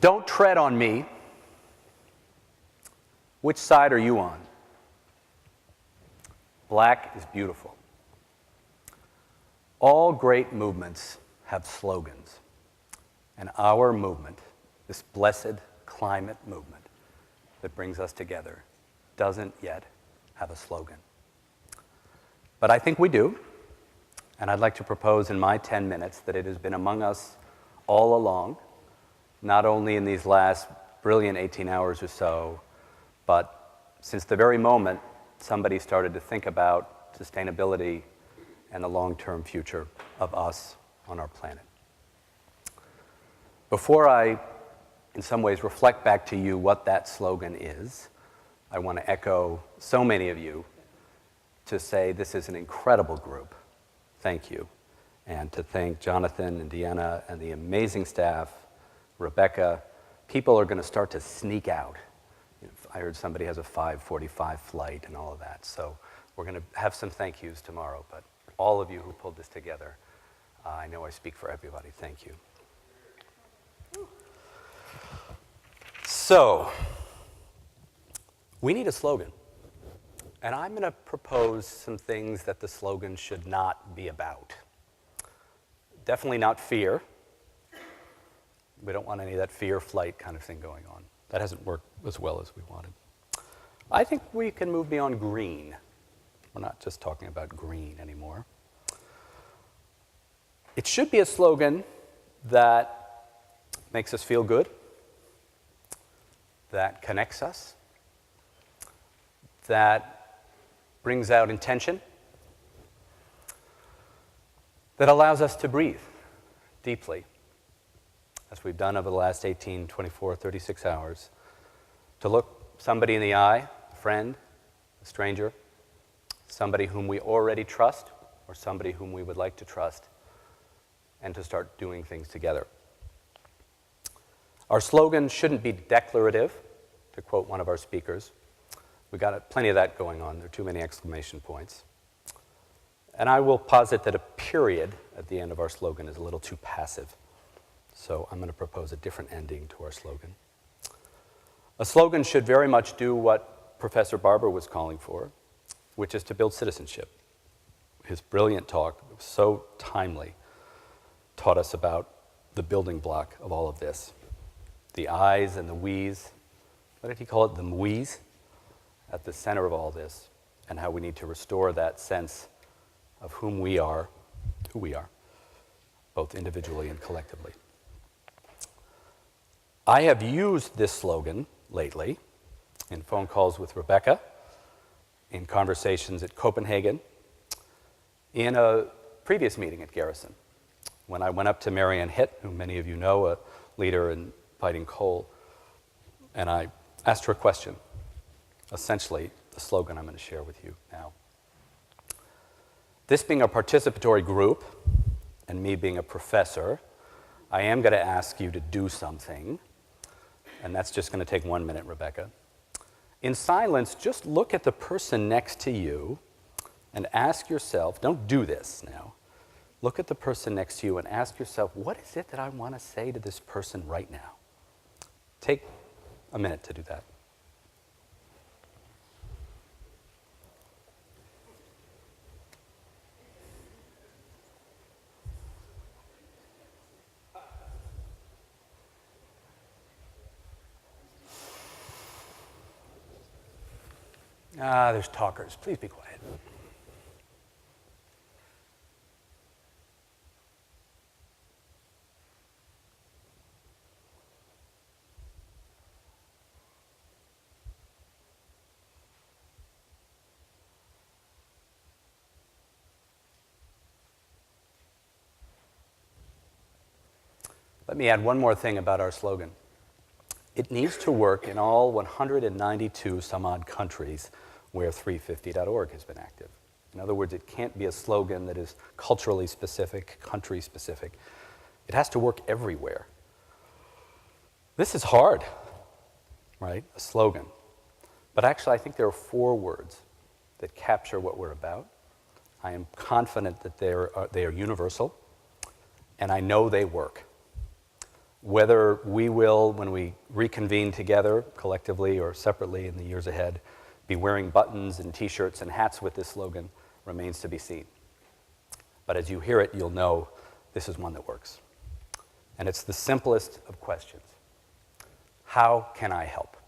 Don't tread on me. Which side are you on? Black is beautiful. All great movements have slogans. And our movement, this blessed climate movement that brings us together, doesn't yet have a slogan. But I think we do. And I'd like to propose in my 10 minutes that it has been among us all along, not only in these last brilliant 18 hours or so, but since the very moment somebody started to think about sustainability and the long-term future of us on our planet. Before I, in some ways, reflect back to you what that slogan is, I want to echo so many of you to say this is an incredible group. Thank you. And to thank Jonathan and Deanna and the amazing staff, Rebecca. People are going to start to sneak out. I heard somebody has a 5:45 flight and all of that. So we're going to have some thank yous tomorrow. But all of you who pulled this together, I know I speak for everybody. Thank you. So we need a slogan. And I'm going to propose some things that the slogan should not be about. Definitely not fear. We don't want any of that fear flight kind of thing going on. That hasn't worked as well as we wanted. I think we can move beyond green. We're not just talking about green anymore. It should be a slogan that makes us feel good, that connects us, that brings out intention, that allows us to breathe deeply, as we've done over the last 18, 24, 36 hours, to look somebody in the eye, a friend, a stranger, somebody whom we already trust, or somebody whom we would like to trust, and to start doing things together. Our slogan shouldn't be declarative, to quote one of our speakers. We got plenty of that going on. There are too many exclamation points. And I will posit that a period at the end of our slogan is a little too passive. So I'm going to propose a different ending to our slogan. A slogan should very much do what Professor Barber was calling for, which is to build citizenship. His brilliant talk, so timely, taught us about the building block of all of this. The I's and the we's. What did he call it? The we's? At the center of all this, and how we need to restore that sense of who we are, both individually and collectively. I have used this slogan lately in phone calls with Rebecca, in conversations at Copenhagen, in a previous meeting at Garrison, when I went up to Marianne Hitt, who many of you know, a leader in fighting coal, and I asked her a question. Essentially, the slogan I'm going to share with you now. This being a participatory group, and me being a professor, I am going to ask you to do something, and that's just going to take 1 minute, Rebecca. In silence, just look at the person next to you and ask yourself, don't do this now, look at the person next to you and ask yourself, what is it that I want to say to this person right now? Take a minute to do that. There's talkers. Please be quiet. Let me add one more thing about our slogan. It needs to work in all 192 some odd countries where 350.org has been active. In other words, it can't be a slogan that is culturally specific, country specific. It has to work everywhere. This is hard, right? A slogan. But actually, I think there are 4 words that capture what we're about. I am confident that they are universal, and I know they work. Whether we will, when we reconvene together, collectively or separately in the years ahead, be wearing buttons and t-shirts and hats with this slogan remains to be seen. But as you hear it, you'll know this is one that works. And it's the simplest of questions. How can I help?